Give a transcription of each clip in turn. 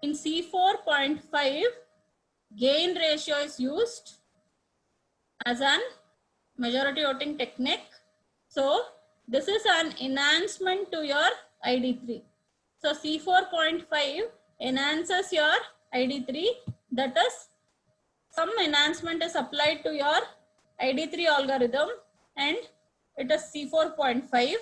In C4.5, gain ratio is used as an majority voting technique. So this is an enhancement to your ID3. So C4.5 enhances your ID3, that is some enhancement is applied to your ID3 algorithm and it is C4.5.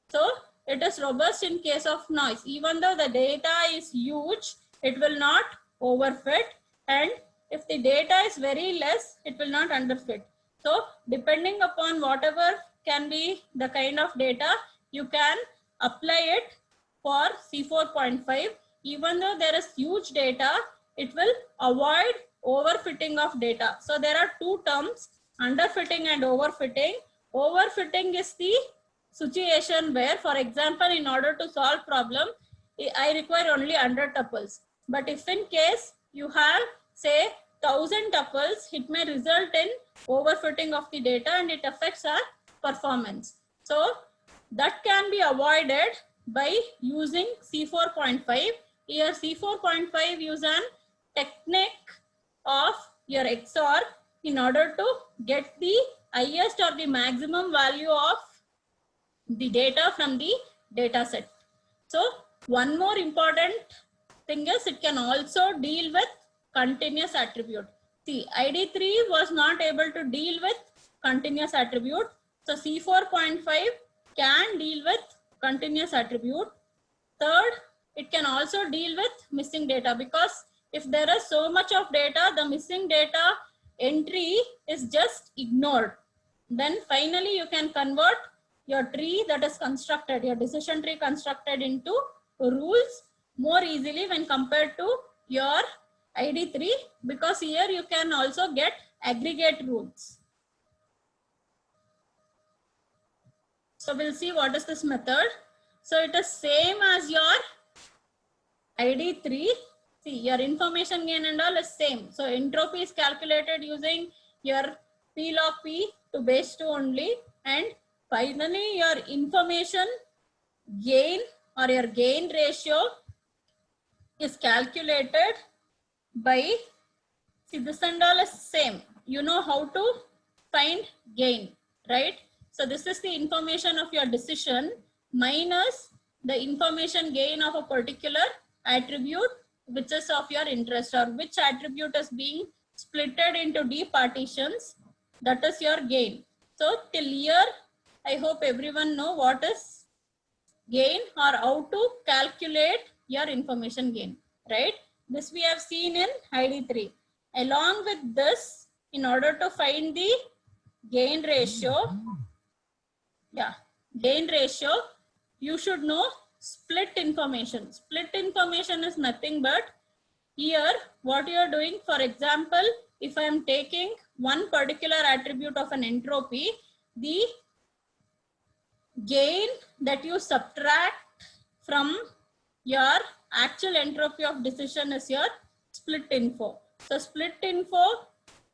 So it is robust in case of noise. Even though the data is huge, it will not overfit, and if the data is very less, it will not underfit. So depending upon whatever can be the kind of data, you can apply it for C4.5. Even though there is huge data, it will avoid overfitting of data. So there are two terms, underfitting and overfitting. Overfitting is the situation where, for example, in order to solve problem, I require only 100 tuples. But if in case you have say 1000 tuples, it may result in overfitting of the data and it affects our performance. So that can be avoided by using C4.5. Here C4.5 use an technique of your XOR in order to get the highest or the maximum value of the data from the data set. So one more important thing is it can also deal with continuous attribute. See, ID3 was not able to deal with continuous attribute. So C4.5 can deal with continuous attribute. Third, it can also deal with missing data, because if there is so much of data, the missing data entry is just ignored. Then finally you can convert your tree that is constructed, your decision tree constructed, into rules more easily when compared to your ID3, because here you can also get aggregate rules. So we'll see what is this method. So it is same as your ID3. See, your information gain and all is same. So entropy is calculated using your P log P to base 2 only, and finally your information gain or your gain ratio is calculated by, see, this and all is same. You know how to find gain, right? So this is the information of your decision minus the information gain of a particular attribute which is of your interest, or which attribute is being splitted into D partitions, that is your gain. So till here, I hope everyone know what is gain or how to calculate your information gain, right? This we have seen in ID3. Along with this, in order to find the gain ratio, gain ratio, you should know split information. Split information is nothing but, here what you are doing, for example, if I am taking one particular attribute of an entropy, the gain that you subtract from your actual entropy of decision is your split info. So split info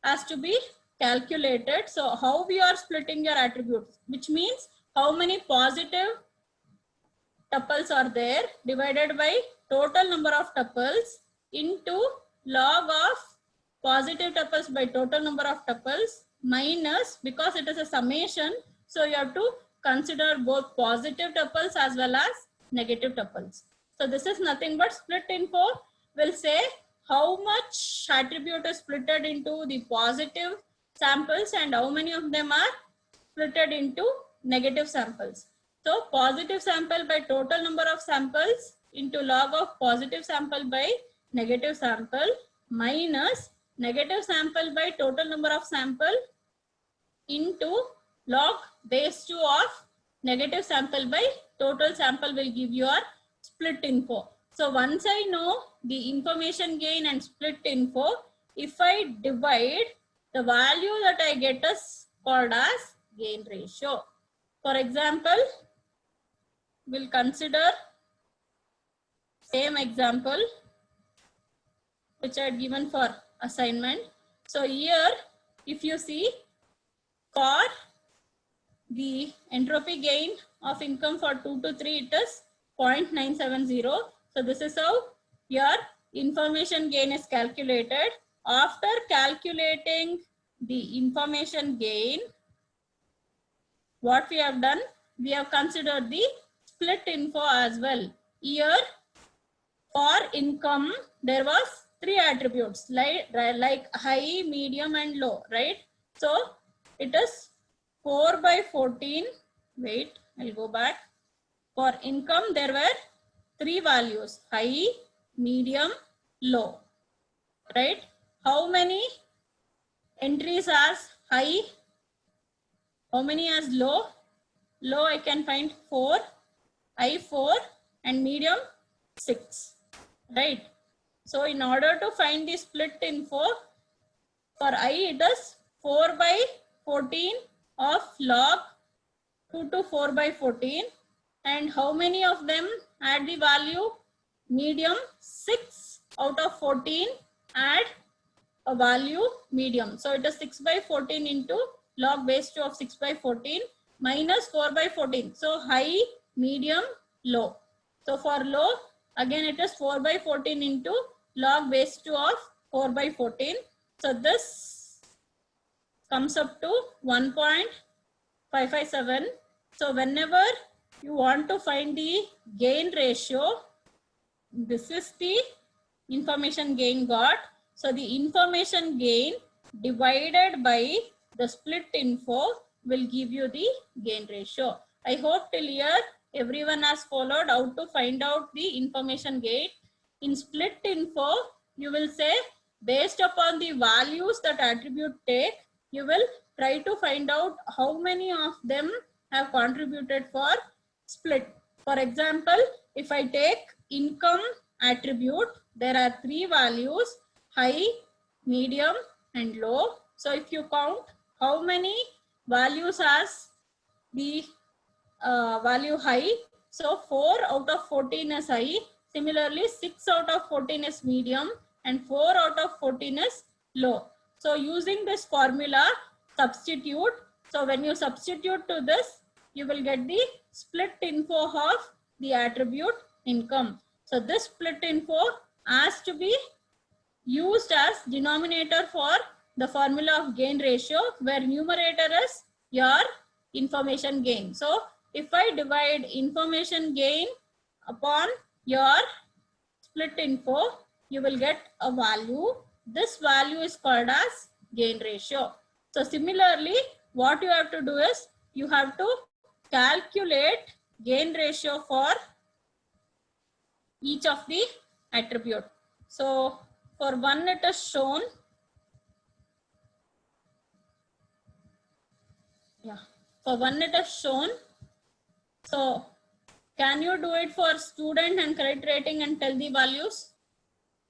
has to be calculated. So how we are splitting your attributes, which means how many positive tuples are there divided by total number of tuples into log of positive tuples by total number of tuples minus, because it is a summation, so you have to consider both positive tuples as well as negative tuples. So this is nothing but split info will say how much attribute is splitted into the positive samples and how many of them are splitted into negative samples. So positive sample by total number of samples into log of positive sample by negative sample minus negative sample by total number of sample into log base 2 of negative sample by total sample will give you our split info. So once I know the information gain and split info, if I divide, the value that I get is called as gain ratio. For example, we'll consider same example which I had given for assignment. So here, if you see, for the entropy gain of income for 2 to 3, it is 0.970. So this is how your information gain is calculated. After calculating the information gain, what we have done, we have considered the split info as well. Here for income, there was 3 attributes like high, medium and low, right? So it is 4 by 14. Wait, I'll go back. For income, there were 3 values: high, medium, low, right? How many entries as high? How many as low? Low I can find 4, high 4 and medium 6, right? So in order to find the split info, for I it is 4 by 14 of log 2 to 4 by 14. And how many of them add the value? Medium 6 out of 14 add a value medium. So it is 6 by 14 into log base 2 of 6 by 14 minus 4 by 14. So high, medium, low. So for low, again it is 4 by 14 into log base 2 of 4 by 14. So this comes up to 1.557. So whenever you want to find the gain ratio, this is the information gain got. So the information gain divided by the split info will give you the gain ratio. I hope till here everyone has followed how to find out the information gain. In split info, you will say based upon the values that attribute take, you will try to find out how many of them have contributed for split. For example, if I take income attribute, there are 3 values: high, medium and low. So if you count how many values has the value high, so 4 out of 14 is high. Similarly, 6 out of 14 is medium and 4 out of 14 is low. So using this formula, substitute. So when you substitute to this, you will get the split info of the attribute income. So this split info has to be used as denominator for the formula of gain ratio, where numerator is your information gain. So if I divide information gain upon your split info, you will get a value. This value is called as gain ratio. So similarly, what you have to do is you have to calculate gain ratio for each of the attribute. So for one it is shown. For one it is shown. So can you do it for student and credit rating and tell the values?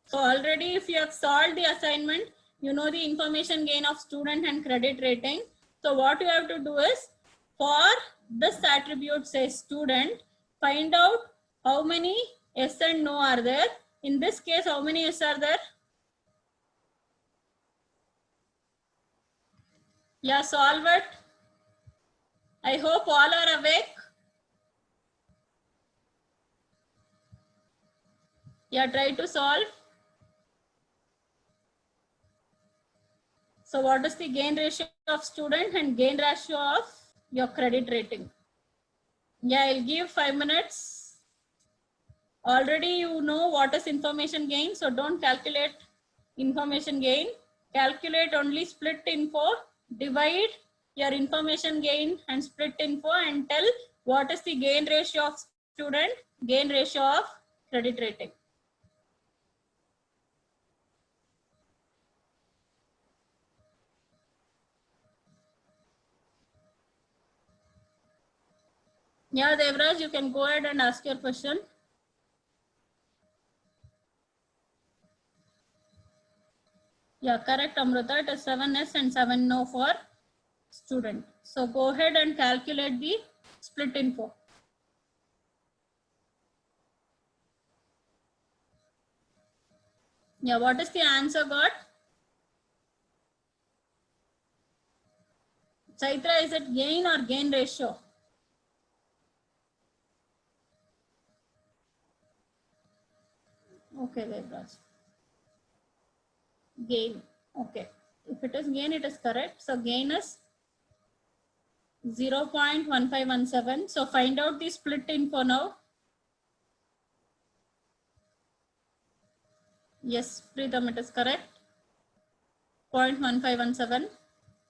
So already if you have solved the assignment, you know the information gain of student and credit rating. So what you have to do is, for this attribute, say student, find out how many yes and no are there. In this case, how many yes are there? Yeah, solve it. I hope all are awake. Yeah, try to solve. So what is the gain ratio of student and gain ratio of your credit rating? Yeah, I'll give 5 minutes. Already you know what is information gain, so don't calculate information gain. Calculate only split info, divide your information gain and split info and tell what is the gain ratio of student, gain ratio of credit rating. Yeah, Devraj, you can go ahead and ask your question. Yeah, correct, Amrita. It is 7S and 7 no for student. So go ahead and calculate the split info. Yeah, what is the answer got? Chaitra, is it gain or gain ratio? Okay, Devraj. gain. Okay, if it is gain, it is correct. So gain is 0.1517. So find out the split info now. Yes, Preetham, it is correct. 0.1517.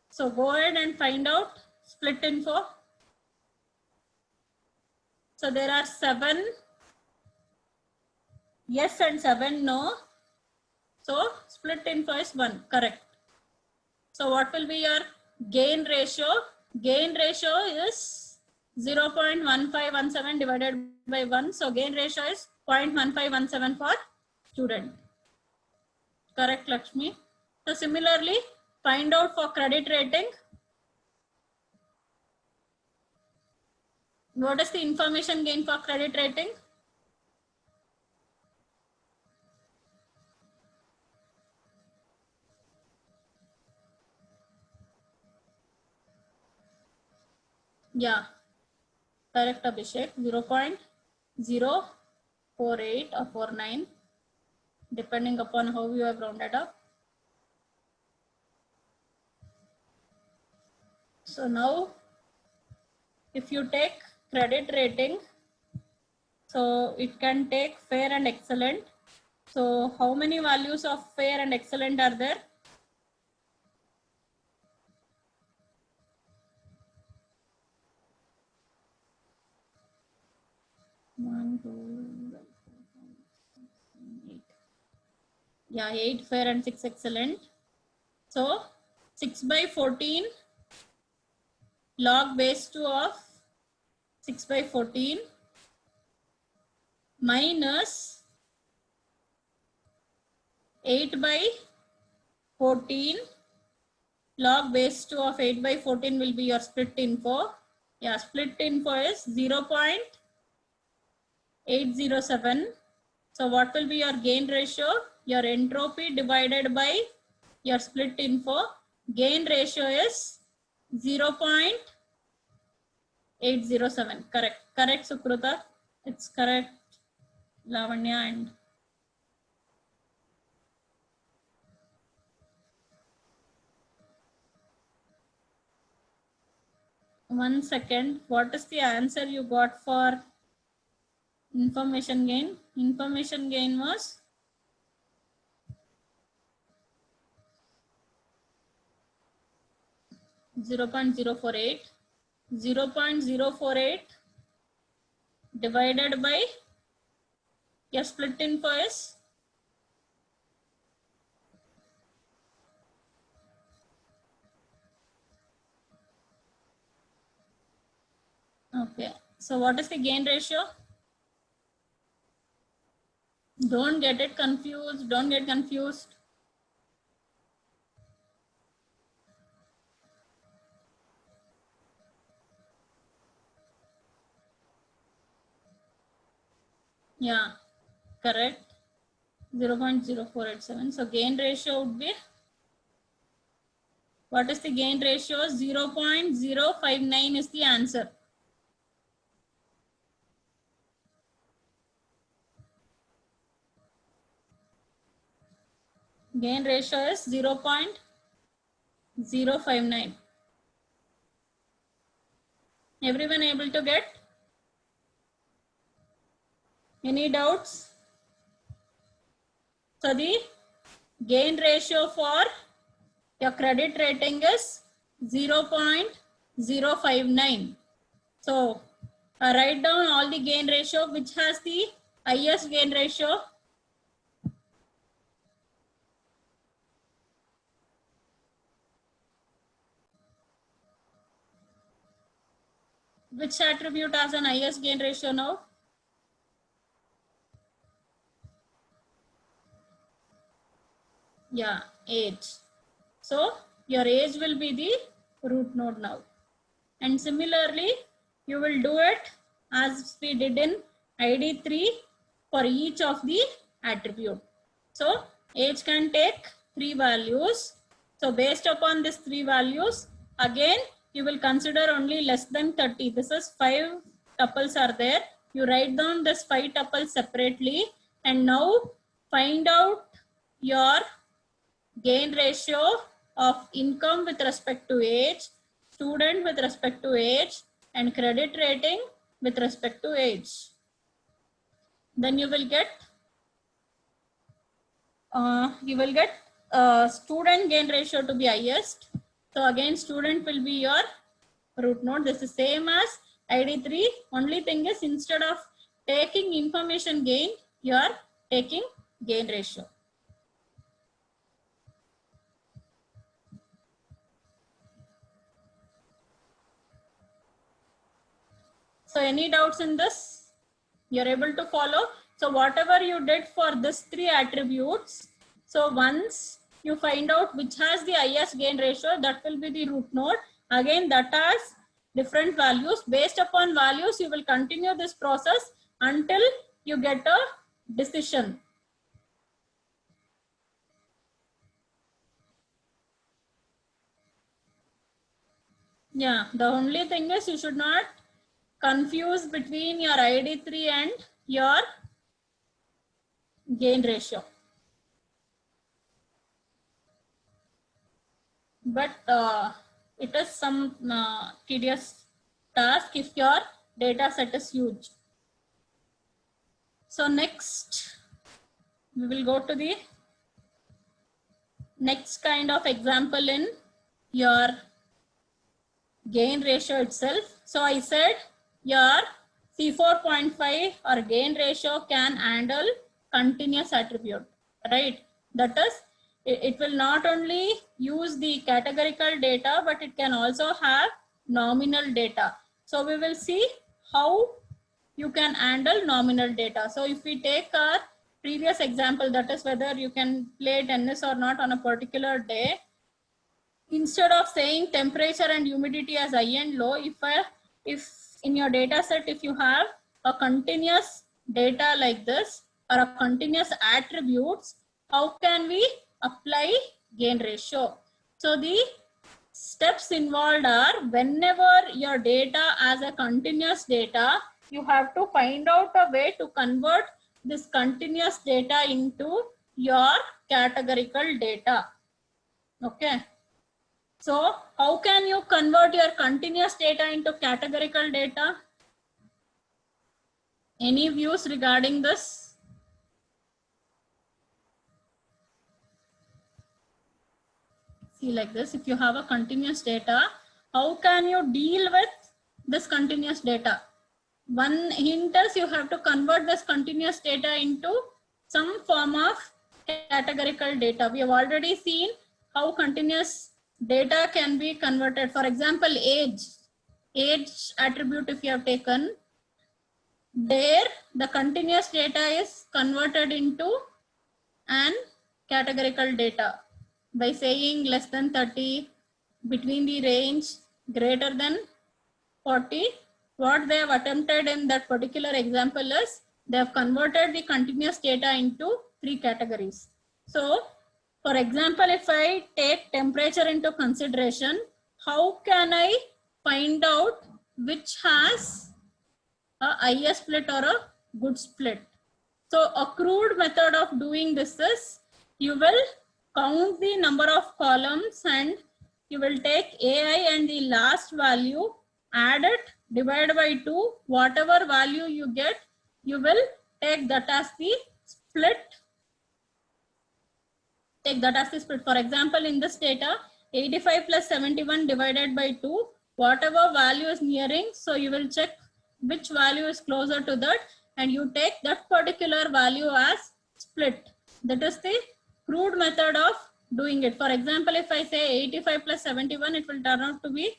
So go ahead and find out split info. So there are 7 yes and 7 no. So split info is 1, correct. So what will be your gain ratio? Gain ratio is 0.1517 divided by 1. So gain ratio is 0.1517 for student. Correct, Lakshmi. So similarly, find out for credit rating. What is the information gain for credit rating? Yeah, correct, Abhishek. 0.048 or 49, depending upon how you have rounded up. So now, if you take credit rating, so it can take fair and excellent. So how many values of fair and excellent are there? One, two, 8. Yeah, 8 fair and 6 excellent. So 6 by 14 log base 2 of 6 by 14 minus 8 by 14 log base 2 of 8 by 14 will be your split info. Yeah, split info is 0.807. So what will be your gain ratio? Your entropy divided by your split info. Gain ratio is 0.807. Correct. Correct, Sukruta. It's correct, Lavanya and 1 second. What is the answer you got for information gain? Information gain was 0.048. 0.048 divided by your split info is okay. So what is the gain ratio? Don't get it confused. Don't get confused. Yeah, correct. 0.0487. So gain ratio would be, what is the gain ratio? 0.059 is the answer. Gain ratio is 0.059. Everyone able to get? Any doubts? So the gain ratio for your credit rating is 0.059. So write down all the gain ratio which has the highest gain ratio. Which attribute has an highest gain ratio now? Yeah, age. So your age will be the root node now. And similarly, you will do it as we did in ID3 for each of the attribute. So age can take 3 values. So based upon these 3 values, again, you will consider only less than 30. This is 5 tuples are there. You write down this 5 tuples separately and now find out your gain ratio of income with respect to age, student with respect to age, and credit rating with respect to age. Then you will get student gain ratio to be highest. So again, student will be your root node. This is same as ID3. Only thing is, instead of taking information gain, you are taking gain ratio. So any doubts in this? You're able to follow? So whatever you did for this 3 attributes, so once you find out which has the highest gain ratio, that will be the root node. Again, that has different values. Based upon values, you will continue this process until you get a decision. Yeah, the only thing is you should not confuse between your ID3 and your gain ratio. But it is some tedious task if your data set is huge. So next, we will go to the next kind of example in your gain ratio itself. So I said your C4.5 or gain ratio can handle continuous attribute, right? That is, it will not only use the categorical data, but it can also have nominal data. So we will see how you can handle nominal data. So if we take our previous example, that is whether you can play tennis or not on a particular day, instead of saying temperature and humidity as high and low, if in your data set, if you have a continuous data like this or a continuous attributes, how can we apply gain ratio? So the steps involved are, whenever your data as a continuous data, you have to find out a way to convert this continuous data into your categorical data. Okay. So how can you convert your continuous data into categorical data? Any views regarding this? See, like this, if you have a continuous data, how can you deal with this continuous data? One hint is you have to convert this continuous data into some form of categorical data. We have already seen how continuous data can be converted. For example, age attribute, if you have taken, there the continuous data is converted into an categorical data by saying less than 30, between the range, greater than 40. What they have attempted in that particular example is they have converted the continuous data into 3 categories. So for example, if I take temperature into consideration, how can I find out which has a IA split or a good split? So a crude method of doing this is, you will count the number of columns and you will take AI and the last value, add it, divide by 2, whatever value you get, you will take that as the split. Take that as the split. For example, in this data, 85 plus 71 divided by 2, whatever value is nearing, so you will check which value is closer to that and you take that particular value as split. That is the crude method of doing it. For example, if I say 85 plus 71, it will turn out to be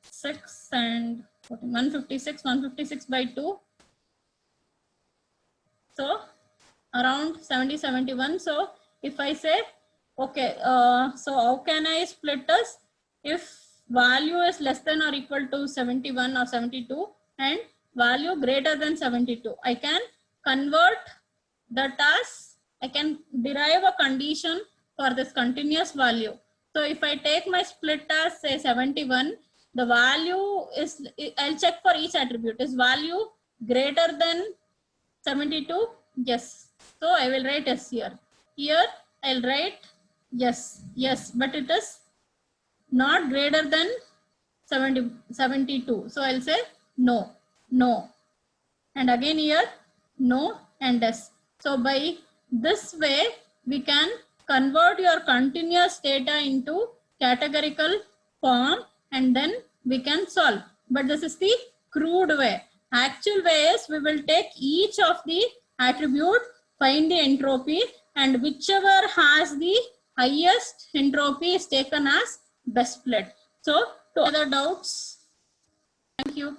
6 and 156 by 2. So around 70, 71. So if I say, okay, so how can I split this? If value is less than or equal to 71 or 72 and value greater than 72, I can convert that as, I can derive a condition for this continuous value. So if I take my split as say 71, the value is, I'll check for each attribute, is value greater than 72? Yes. So I will write S here. Here I'll write Yes, yes, but it is not greater than 72. So I'll say no, no. And again here, no and yes. So by this way, we can convert your continuous data into categorical form and then we can solve. But this is the crude way. Actual way is we will take each of the attribute, find the entropy, and whichever has the highest entropy is taken as best split. So, to other doubts? Thank you.